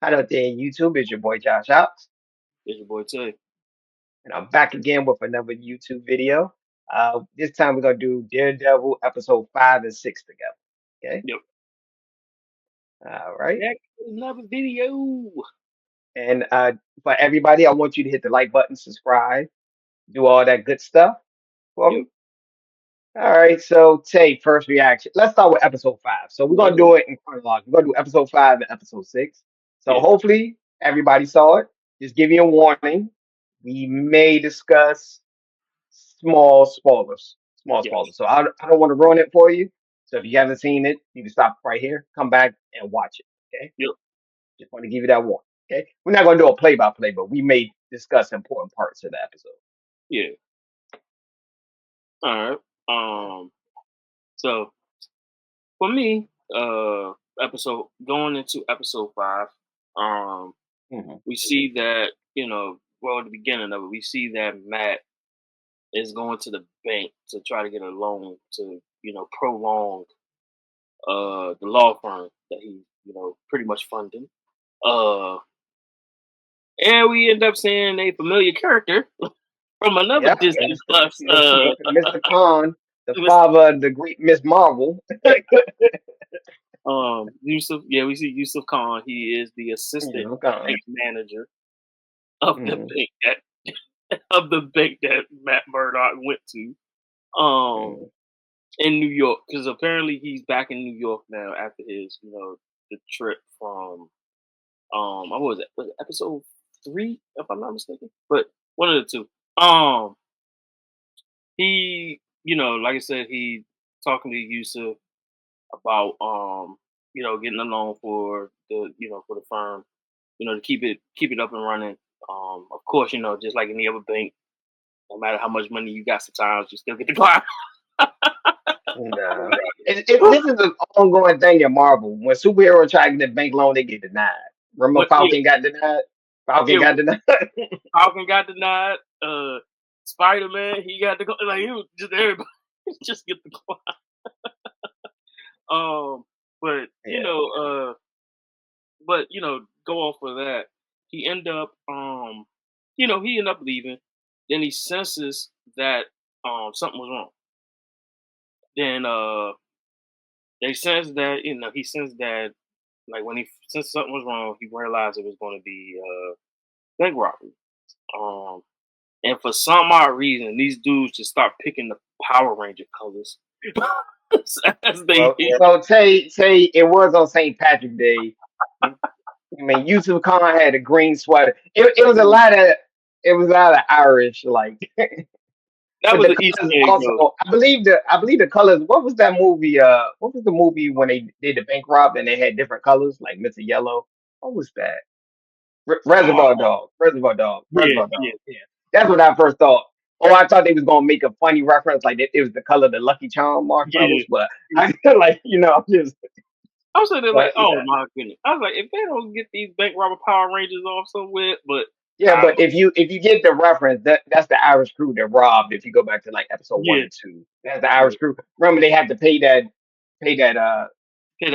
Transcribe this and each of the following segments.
How out there in YouTube? It's your boy Josh Ops, It's your boy Tay. and I'm back again with another YouTube video. This time we're gonna do Daredevil episode 5 and 6 together. Okay. Yep. All right. Back with another video. And for everybody, I want you to hit the like button, subscribe, do all that good stuff for Yep. me. All right. So Tay, first reaction. Let's start with episode 5. So we're gonna do it in chronology. We're gonna do episode 5 and episode 6. So Yeah. hopefully everybody saw it. Just give you a warning. We may discuss small spoilers. Small Yes. spoilers. So I don't want to ruin it for you. So if you haven't seen it, you can stop right here, come back and watch it. Okay. Yep. Just want to give you that warning. Okay. We're not going to do a play by play, but we may discuss important parts of the episode. Yeah. All right. So for me, episode going into episode 5, we see that at the beginning of it, we see that Matt is going to the bank to try to get a loan to prolong the law firm that he pretty much funding. Uh, and we end up seeing a familiar character from another Yeah. Disney Mr. Plus. Mr. Khan, the Mr. father of the great Miss Marvel. Yusuf. Yeah, we see Yusuf Khan. He is the assistant Okay. bank manager of the Mhm. bank that Matt Murdock went to. Mhm. In New York, because apparently he's back in New York now after his the trip from what was it? Was it episode 3, if I'm not mistaken? But one of the two. He, like I said, he talking to Yusuf about getting a loan for the firm, to keep it up and running. Of course, just like any other bank, no matter how much money you got, sometimes you still get the client. Nah. This is an ongoing thing in Marvel. When superheroes try to get a bank loan, they get denied. Remember But yeah, Falcon got denied? Falcon yeah, got denied. Falcon got denied. Spider Man, he got the like he was just everybody just get the client. But Yeah. go off of that. He end up he ended up leaving. Then he senses that something was wrong. Then they sense that he sensed that like when he sensed something was wrong, he realized it was going to be bank robbery. And for some odd reason, these dudes just start picking the Power Ranger colors as they hit. Well, say it was on St. Patrick's Day. I mean, Yusuf Khan had a green sweater. It was a lot of Irish like. That But was the an Easter colors egg, though. also, I believe the colors. What was that movie? What was the movie when they did the bank rob and they had different colors, like Mr. Yellow? What was that? Reservoir Dog. Reservoir Dog. Yeah, Reservoir Dog. yeah, Yeah, that's what I first thought. Oh, I thought they was gonna make a funny reference, like it was the color of the Lucky Charm yeah. marshmallows. But I feel like I'm just, I was sitting there like, but oh my goodness. I was like, if they don't get these bank robber Power Rangers off somewhere, but yeah. I But if you get the reference, that's the Irish crew that robbed. If you go back to like episode one yeah, and two, that's the yeah. Irish crew. Remember they had to pay that Okay, that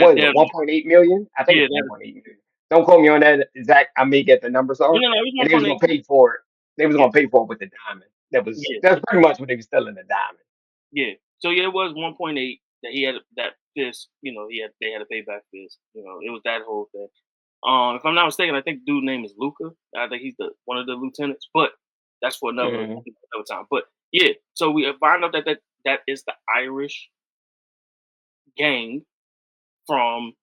what is it, damn, 1.8 million? I think yeah, it's that, 1.8 million. Don't quote me on that exact. I may get the numbers no, are, no, no, it was and one they was point gonna eight. pay for it. They was Yeah, gonna pay for it with the diamond. yeah, That's pretty much what they was stealing the diamond. yeah. So yeah, it was 1.8 that he had that fist. They had to pay back this. It was that whole thing. If I'm not mistaken, I think the dude name is Luca. I think he's the one of the lieutenants, but that's for Hmm. another time. But yeah, so we find out that is the Irish gang from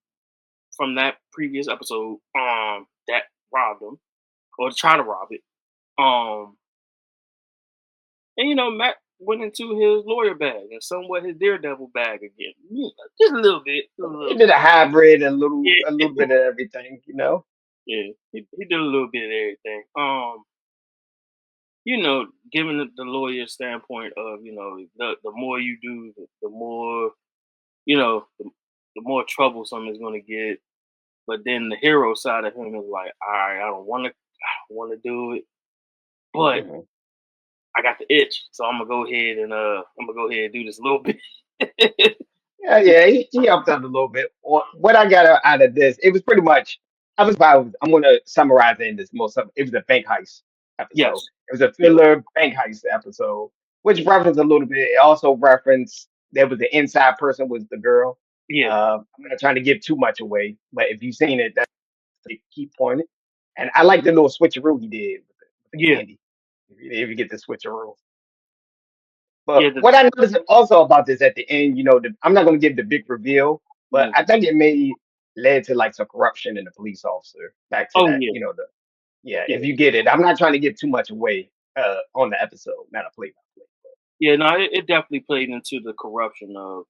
that previous episode that robbed him or try to rob it. Um and Matt went into his lawyer bag and somewhat his daredevil bag again. Just a little bit. Just a He little did bit. a hybrid and a Yeah. little bit of everything. Yeah. He did a little bit of everything. Given the lawyer standpoint of, the more you do, the more, the more troublesome it's gonna get. But then the hero side of him is like, all right, I don't want to do it, but Hmm. I got the itch, so I'm gonna go ahead and do this a little bit. Yeah, yeah, he helped out a little bit. What I got out of this, it was pretty much. I'm gonna summarize it in this most. It was a bank heist episode. Yes. It was a Yeah. filler bank heist episode, which referenced a little bit. It also referenced there was the inside person was the girl. Yeah. I'm not trying to give too much away, but if you've seen it, that's the key point. And I like the little switcheroo he did with the Yeah. candy. If you get the switcheroo. Yeah. But what I noticed also about this at the end, I'm not going to give the big reveal, but Mhm. I think it may led to like some corruption in the police officer. Back to Oh that, yeah. yeah. Yeah. If you get it, I'm not trying to give too much away on the episode, not a play by play. Yeah. No, it definitely played into the corruption of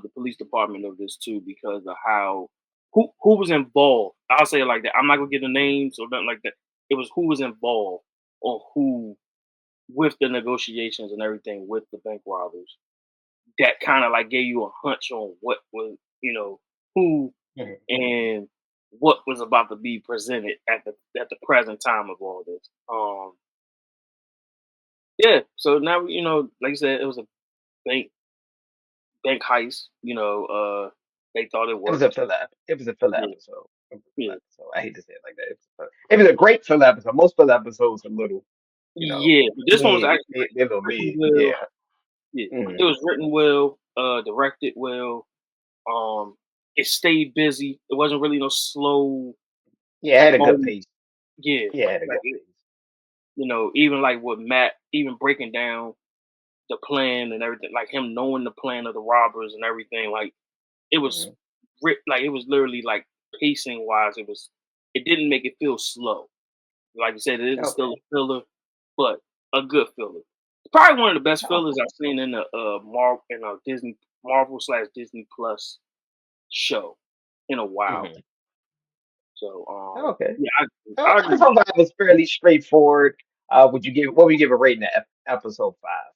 the police department of this too, because of how who was involved. I'll say it like that. I'm not gonna get the names or nothing like that. It was who was involved or who with the negotiations and everything with the bank robbers that kind of like gave you a hunch on what was who Mhm. and what was about to be presented at the present time of all this. Yeah. So now like I said, it was a bank bank heist. They thought it It was a worked. filler. It was a filler Yeah. episode. It was a filler Yeah. episode. I hate to say it like that. It was a great filler episode. Most filler episodes are little, Yeah, but this one was actually they're a little written mid. well. Yeah. Yeah, it Hmm. was written well, directed well. Um, it stayed busy. It wasn't really no slow Yeah, it had a good moment. pace. Yeah, Yeah, it had a like good pace. even like with Matt, even breaking down the plan and everything, like him knowing the plan of the robbers and everything. Like it was, Hmm. like it was literally like pacing wise. It didn't make it feel slow. Like you said, it is still a Okay. filler, but a good filler. Probably one of the best fillers Okay. I've seen in a Disney Marvel/Disney Plus show in a while. Hmm. So Okay. yeah, I I agree with thought that was fairly straightforward. What would you give a rating to episode 5?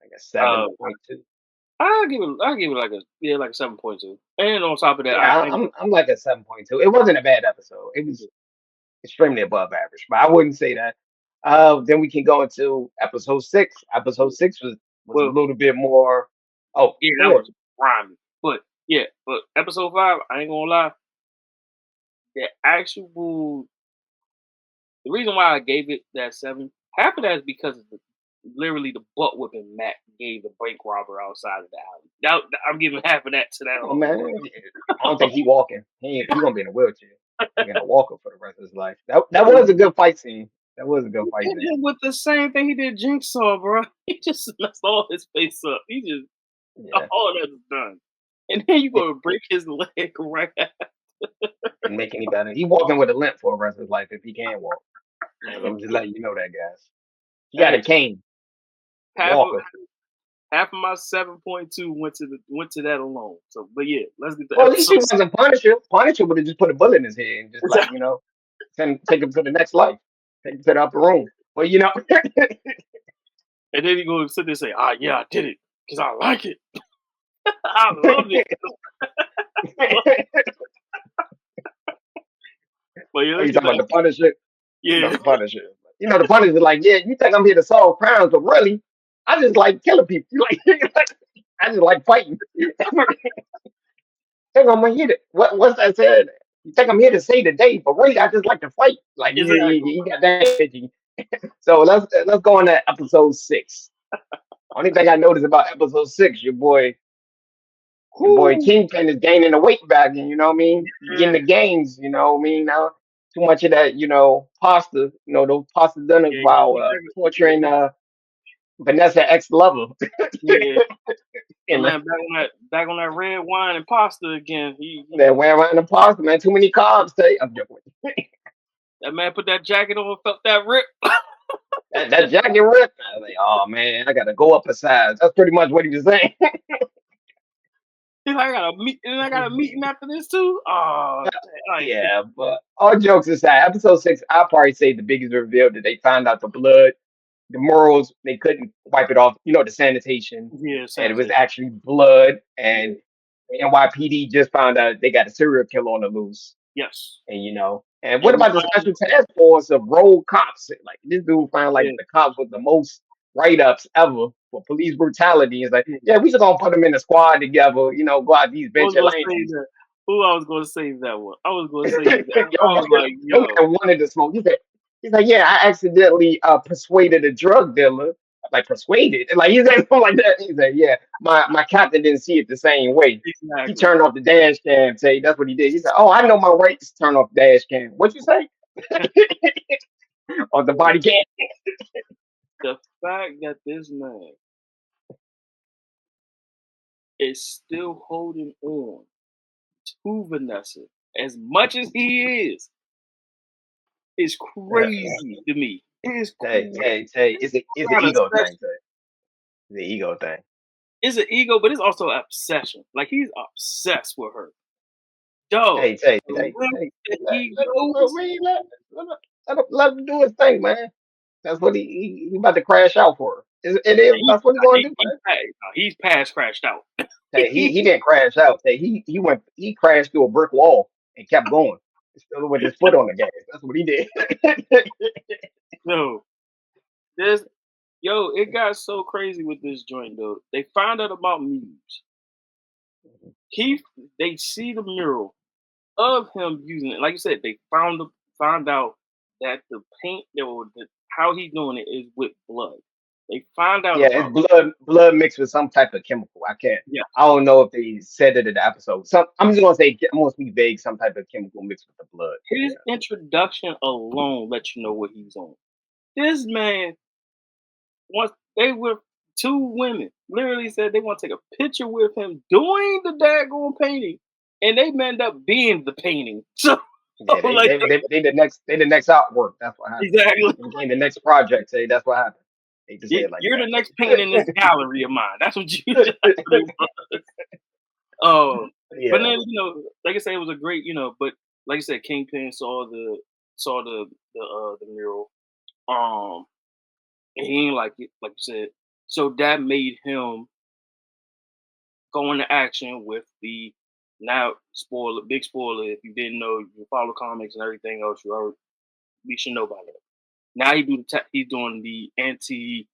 Like a that. 7.2. I'll give it like a 7.2. And on top of that, I Yeah, think I'm like a 7.2. It wasn't a bad episode. It was extremely above average, but I wouldn't say that. Then we can go into episode 6. Episode 6 was a well, little bit more. Oh, yeah, go that ahead. was grimy. But yeah, but episode 5, I ain't gonna lie, the actual the reason why I gave it that 7, half of that is because of literally the butt whipping Matt gave the bank robber outside of the alley. I'm giving half of that to that Oh alone. man, I don't think he walking. He gonna be in a wheelchair. He gonna walk for the rest of his life. That was a good fight scene. That was a good He fight hit scene. him with the same thing he did Jigsaw, bro. He just messed all his face up. He just Yeah, all that's done. And then you gonna break his leg right after. didn't make any better. He walking with a limp for the rest of his life if he can walk. I'm just letting you know that, guys. He got a Hey, cane, half of walker. half of my 7.2 went to that alone. So but yeah, let's get to Well, at least episode he wasn't Punisher. Punisher would have just put a bullet in his head and just like, take him to the next life, take him to the upper room. But and then he gonna sit there and say, ah yeah, I did it. Cause I like it. I love it. But yeah, oh, let's you get talking the about the Punisher? yeah. The Punisher. The Punisher like, yeah, you think I'm here to solve crimes, but really, I just like killing people. I just like fighting. think I'm here to what's that said? You think I'm here to save the day, but really I just like to fight. Like Exactly. he got that energy. So let's go on to episode 6. Only thing I noticed about episode 6, your boy Whoo. Kingpin is gaining the weight back, and you know what I mean? He's getting Yeah, the gains, you know what I mean? Now too much of that, pasta, those pasta dinners yeah, while yeah, torturing Vanessa ex lover. yeah. That And man back on that red wine and pasta again. they're wearing around the pasta, man. Too many carbs, say I'm joking. That man put that jacket on, felt that rip. That jacket ripped. I was like, oh man, I gotta go up a size. That's pretty much what he was saying. He's like, I got a meeting after this too. Oh, like Yeah, but all jokes aside, episode 6, I'll probably say the biggest reveal that they found out the blood, the morals, they couldn't wipe it off, the sanitation, yeah, and it was sanitation. actually blood. Yeah. And NYPD just found out they got a serial killer on the loose. Yes. And what And we about the special task force of rogue cops? Like this dude found like yeah, the cops with the most write-ups ever for police brutality. It's like, yeah. yeah, we just gonna put them in a squad together, go out these I was gonna say vigilantes. that. Who I was going to say that one? I was going to say that. I Yo was like, man yo, wanted to smoke. He's like, yeah, I accidentally persuaded a drug dealer. Like persuaded. Like he said something like that. He said, yeah, my captain didn't see it the same way. He exactly. turned off the dash cam. Say that's what he did. He said, oh, I know my rights to turn off the dash cam. What you say? Or the body cam. The fact that this man is still holding on to Vanessa as much as he is crazy to me. It is crazy. Tay, it's an Not ego obsession. thing, Tay. It's an ego thing. It's an ego, but it's also an obsession. Like he's obsessed with her. Dog. The length that he goes, Let him do his thing, man. That's what he about to crash out for. It is. That's what he's gonna do, man. he's past crashed out. Hey, he didn't crash out. Hey, he crashed through a brick wall and kept going. Still with his foot on the gas. That's what he did. No, there's it got so crazy with this joint though. They found out about Muse. He they see the mural of him using it. Like you said, they found out that the paint or how he's doing it is with blood. They found out Yeah, it's about blood mixed with some type of chemical. I can't. yeah. I don't know if they said it in the episode. Some I'm just gonna say I'm gonna be vague. Some type of chemical mixed with the blood. His introduction alone lets you know what he's on. This man once they were two women literally said they want to take a picture with him doing the daggone painting, and they end up being the painting. So Yeah, like they the next artwork. That's what happened. exactly, They became the next project. Say that's what happened. They just say it like you're the next painting in this that. gallery of mine. That's what you. That's what it was. Oh, but then Yeah, like I said, it was a great But like I said, Kingpin saw the mural. Um, and he ain't like it, like you said. So that made him go into action with the now spoiler, big spoiler. If you didn't know, you follow comics and everything else, we should know by that. Now he's doing the anti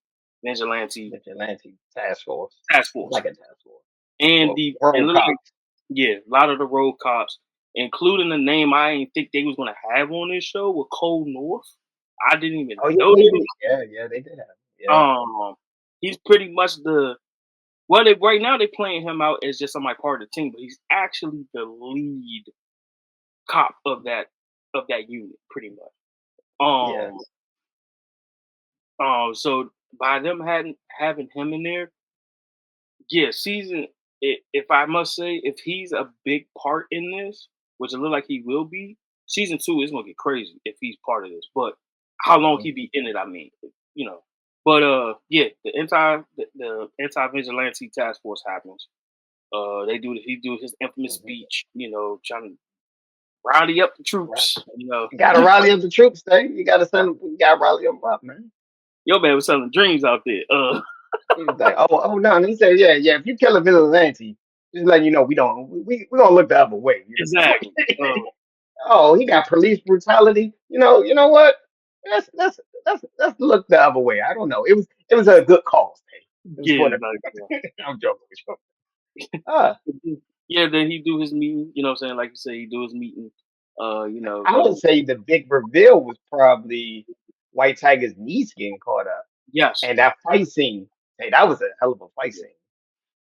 vigilante vigilante task force. task It's force like a task force. and Well, world look cop. like yeah, a lot of the road cops, including the name I didn't think they was gonna have on this show with Cold North. I didn't even Oh yeah, know they they was. did. Yeah, they did have. Yeah. He's pretty much right now they're playing him out as just somebody part of the team, but he's actually the lead cop of that unit, pretty much. Yeah. Um, so by them having him in there, yeah, if I must say, if he's a big part in this, which it look like he will be, season 2 is gonna get crazy if he's part of this. But how long Mhm. he be in it, I mean, you know. But yeah, the anti vigilante task force happens. He do his infamous Mhm. speech, trying to rally up the Right. troops. You gotta rally up the troops, Dave. You gotta send. You gotta rally them up, man. Yo man was selling dreams out there. He was like, oh no. And he said, yeah. If you kill a vigilante, just letting you know we don't. We gonna look the other way. Exactly. Oh, he got police brutality. You know what? Let's look the other way. I don't know. It was a good cause. Dave. It was for Yeah, the. like, I'm joking with you. Ah, yeah. Then he do his meeting. You know what I'm saying? Like you say, he do his meeting. I would say the big reveal was probably White Tiger's niece getting caught up, yes. and that fight scene. Hey, that was a hell of a fight Yeah. scene.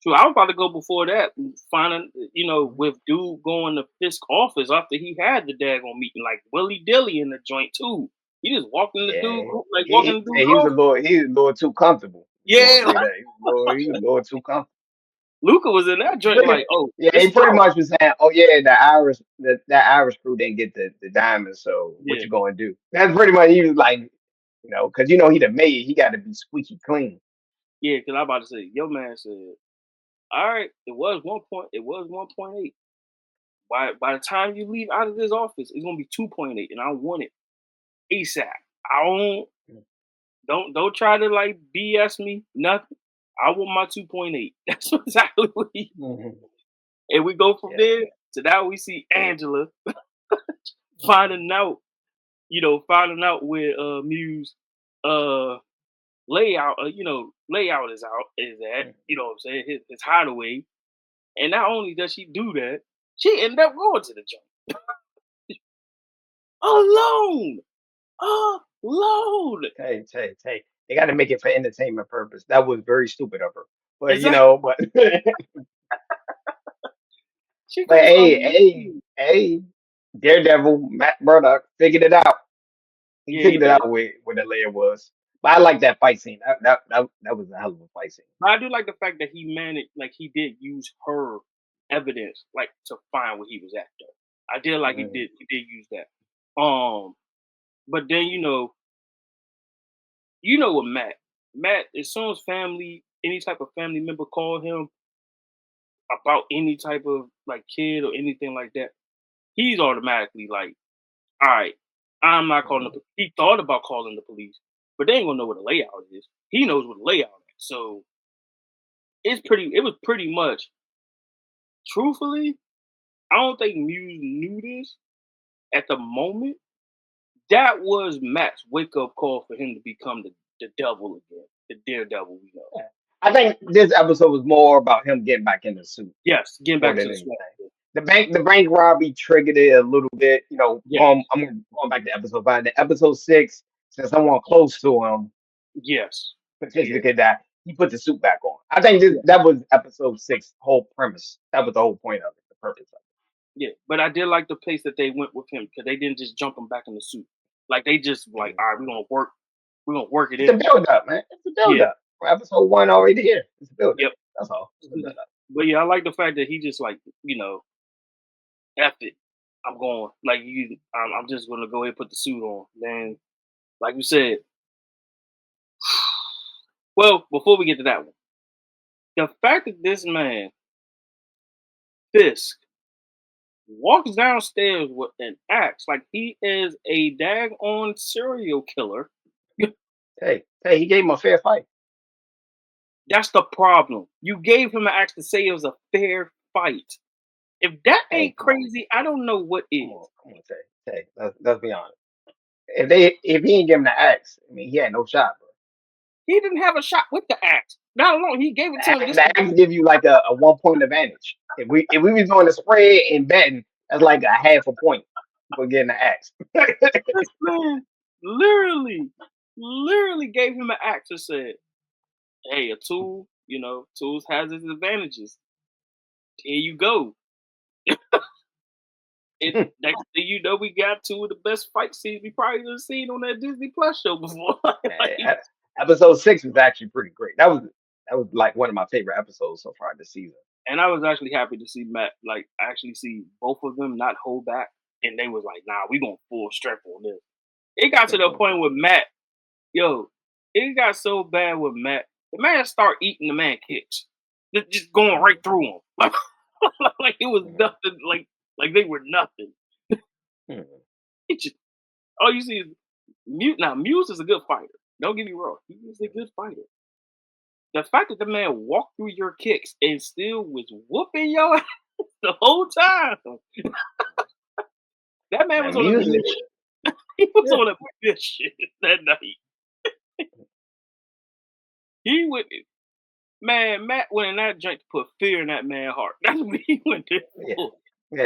So I was about to go before that, finding Mhm. with dude going to Fisk office after he had the daggone meeting, like willy dilly in the joint too. He just walked in the dude, Yeah, like walking in the dude's he was a office. little too comfortable. We gonna Yeah, say that he was a little too comfortable. Luca was in that joint, like, oh, Yeah, this he is pretty ours. much was saying, "Oh yeah, that Irish crew didn't get the diamonds, so what Yeah, you gonna do?" That's pretty much he was like, because he the maid, he got to be squeaky clean. yeah. Because I'm about to say, your man said, all right, it was 1.8. By the time you leave out of this office, it's gonna be 2.8, and I want it ASAP. I don't try to like BS me nothing. I want my 2.8. That's exactly what he. Mhm. And we go from Yeah, there to now we see Angela finding out, finding out where Muse uh layout is at, Mhm. his hideaway. And not only does she do that, She ended up going to the joint alone. Alone. Hey. They got to make it for entertainment purpose. That was very stupid of her. But Exactly. She but goes hey, alone. Daredevil, Matt Murdock figured it out. He Yeah, he figured it did. out where the layer was. But I like that fight scene. That was a hell of a fight scene. But I do like the fact that he managed, like he did use her evidence, like to find where he was at. Though I did like Mhm. he did use that. But then what Matt, as soon as any type of family member called him about any type of like kid or anything like that, he's automatically like, all right, I'm not calling the Mhm. police. He thought about calling the police, but they ain't gonna know what the layout is. He knows what the layout is. So it was pretty much, truthfully, I don't think Muse knew this at the moment. That was Matt's wake up call for him to become the devil again, the daredevil we know. I think this episode was more about him getting back in the suit Yes, getting more back than to the anything. swamp. The bank robbery triggered it a little bit. Yeah, I'm going back to episode 5. The episode 6, since someone close to him yes, potentially yeah, could die, he put the suit back on. I think yeah, that was episode 6 whole premise. That was the whole point of it, the purpose of yeah. But I did like the pace that they went with him because they didn't just jump him back in the suit. Like they just it. like, all right, we're gonna work it It's a in. build up, man. It's a build Yeah, up. Episode 1 already here. It's a build up. yep. That's all. It's a build up. But yeah, I like the fact that he just like, F it. I'm going. Like I'm just gonna go ahead and put the suit on. Then, like you said, well, before we get to that one, the fact that this man Fisk walks downstairs with an axe like he is a daggone serial killer. Hey, he gave him a fair fight. That's the problem. You gave him an axe to say it was a fair fight. If that Hey, ain't come on. crazy, I don't know what Come is. on. Come on, Tay. Let's be honest. If he ain't give him the axe, I mean he had no shot, bro. He didn't have a shot with the axe. Not alone, he gave it to him just The to axe give you like a 1 point advantage. If we was doing the spread and betting, that's like a half a point for getting the axe. this man literally, literally gave him an axe and said, hey, a tool, tools has its advantages. Here you go. And next thing you know, we got two of the best fight scenes we probably ever seen on that Disney Plus show before. Man, episode 6 was actually pretty great. That was like one of my favorite episodes so far this season. And I was actually happy to see Matt, like, actually see both of them not hold back. And they was like, nah, we going full strength on this. It got to the Mhm. point with Matt, it got so bad with Matt. The man start eating the man kicks. Just going right through him. Like it was Mhm. nothing, like they were nothing. Mhm. It just, all you see is Muse. Now, Muse is a good fighter. Don't get me wrong. He is a good fighter. The fact that the man walked through your kicks and still was whooping your ass the whole time. That man was Man, on a music. mission. He was Yeah. on a mission that night. He went, man, Matt went in that joint to put fear in that man's heart. That's what he went there Yeah. for. Yeah,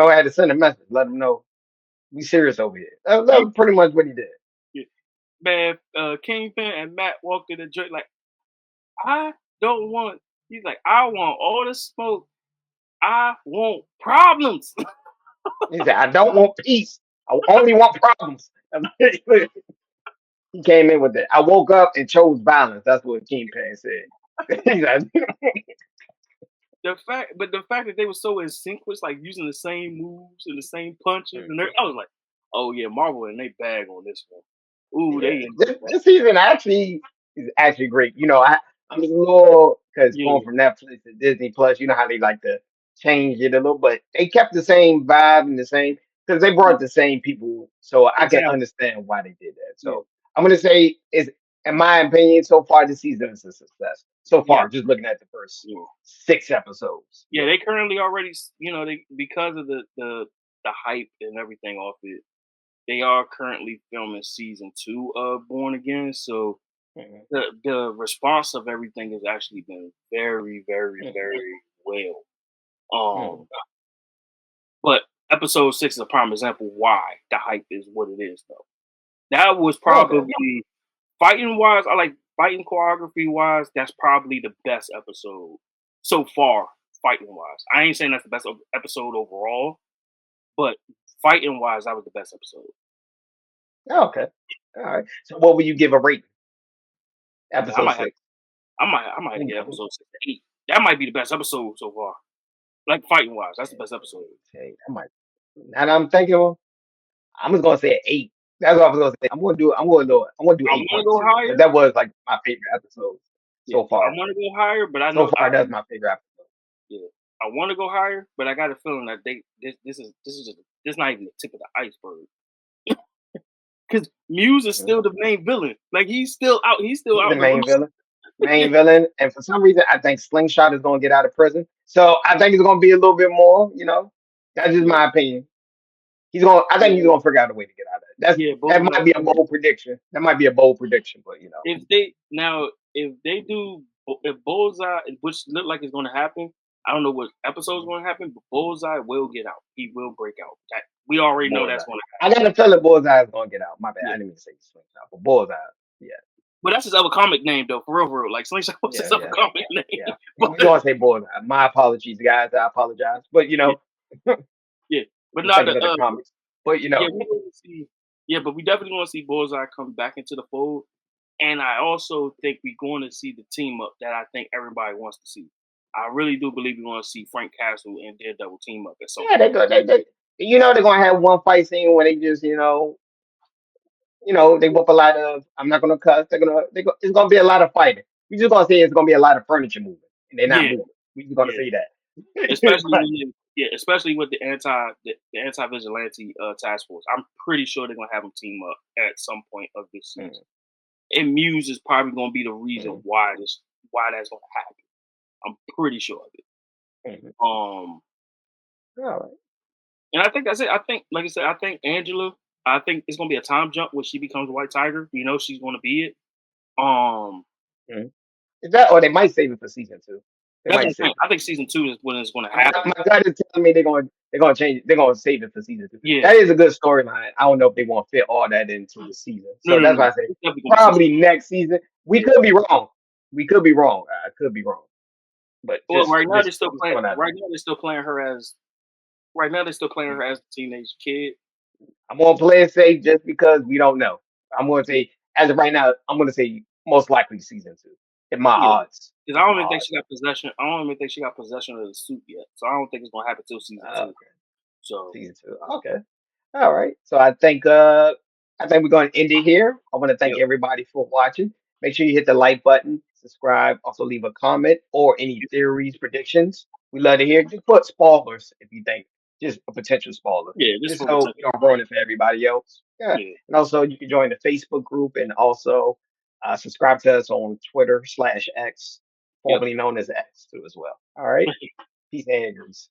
I had to send a message, let him know we serious over here. That He, was pretty much what he did. man, Kingpin and Matt walked in the joint like, I don't want, he's like, I want all the smoke. I want problems. He said, I don't want peace. I only want problems. He came in with it. I woke up and chose violence. That's what Kingpin said. He's like, The fact that they were so in sync with, like using the same moves and the same punches, and I was like, oh yeah, Marvel and they bag on this one. Ooh, yeah, they in this season actually is actually great. I'm a little because going yeah, from Netflix to Disney Plus. You know how they like to change it a little, but they kept the same vibe and the same because they brought the same people, so I can exactly, understand why they did that. yeah, So I'm gonna say is, in my opinion, so far this season is a success. So yeah, far, just looking at the first yeah. 6 episodes. Yeah, they currently already, they because of the hype and everything off it, they are currently filming season 2 of Born Again. So Mhm, the response of everything has actually been very, very, mhm, very well. mhm. But episode 6 is a prime example why the hype is what it is, though. That was Okay. probably fighting wise. I like fighting choreography wise. That's probably the best episode so far. Fighting wise, I ain't saying that's the best episode overall, but fighting wise, that was the best episode. Okay. All right. So what will you give a rating? I Episode might have, 6. I might get episode 6 to 8. That might be the best episode so far. Like fighting wise, that's the best episode. Okay. I might. And I'm thinking. I'm just gonna say an 8. That's what I was gonna say. I'm gonna do. I'm gonna do I want to go 8.2 because higher. that was like my favorite episode Yeah, so I far. want to go higher, but I So know far, that's my favorite episode. yeah, I want to go higher, but I got a feeling that this not even the tip of the iceberg. Because Muse is Mhm. still the main villain. Like he's still out. He's still He's out the in the main road. villain. Main villain, and for some reason, I think Slingshot is gonna get out of prison. So I think it's gonna be a little bit more. That's just Yeah, my opinion. He's gonna. I think he's yeah, gonna figure out a way to get out of it. yeah. That Both of might them. be a bold prediction. That might be a bold prediction, but If they do, if Bullseye, which look like it's going to happen, I don't know what episode is Mhm. going to happen, but Bullseye will get out. He will break out. That we already know Bullseye. that's going to I got a feeling Bullseye is gonna get out. My bad. happen. I didn't mean to say Slingshot, but Bullseye. Yeah. But that's his other comic name though, for real, for real. Like Slingshot was Yeah, his other yeah, comic name. yeah. But We're gonna say Bullseye. My apologies, guys. I apologize, but yeah, yeah. But I'm not thinking of the comics. But yeah, we want to see. Yeah, but we definitely want to see Bullseye come back into the fold. And I also think we're going to see the team up that I think everybody wants to see. I really do believe we're going to see Frank Castle and Daredevil team up at some yeah, they point. go. They're gonna have one fight scene where they just they whoop a lot of. I'm not gonna cuss. It's gonna be a lot of fighting. We just gonna say it's gonna be a lot of furniture moving, and they're not Yeah, moving. We just gonna yeah. say that. Especially But, especially with the anti vigilante task force. I'm pretty sure they're gonna have them team up at some point of this mm, season. And Muse is probably gonna be the reason mm, why that's gonna happen. I'm pretty sure of it. mm. Um, All right. and I think that's it. I think, like I said, I think Angela. I think it's gonna be a time jump where she becomes White Tiger. You know, she's gonna be it. Um, Mm. Is that, or they might save it for season 2. They that's what might I'm saying. save it. I think season 2 is when it's gonna My happen. gut is telling me they're gonna change it. They're gonna save it for season 2. Yeah. That is a good storyline. I don't know if they want to fit all that into the season. No, So no, no, that's why no. I say It's definitely gonna be season. probably next season. We Yeah. could be wrong. We could be wrong. I could be wrong. But Well, just throwing out right there. now they're still playing her as right now they're still playing her as a teenage kid. I'm gonna play it safe just because we don't know. I'm gonna say as of right now, I'm gonna say most likely season 2. In my Yeah. odds. Because I Just don't my even think odds. she got possession. I don't even think she got possession of the suit yet. So I don't think it's gonna happen till season 2. Okay. So Season 2. Okay. All right. So I think we're going to end it here. I want to thank yep, everybody for watching. Make sure you hit the like button, subscribe, also leave a comment or any yep, theories, predictions. We love to hear. Just put spoilers if you think just a potential spoiler, yeah, just just for so we protection. don't ruin it for everybody else. Yeah. Yeah, And also you can join the Facebook group and also subscribe to us on Twitter/X, yep. formerly known as X too as well. All right. Peace and grease.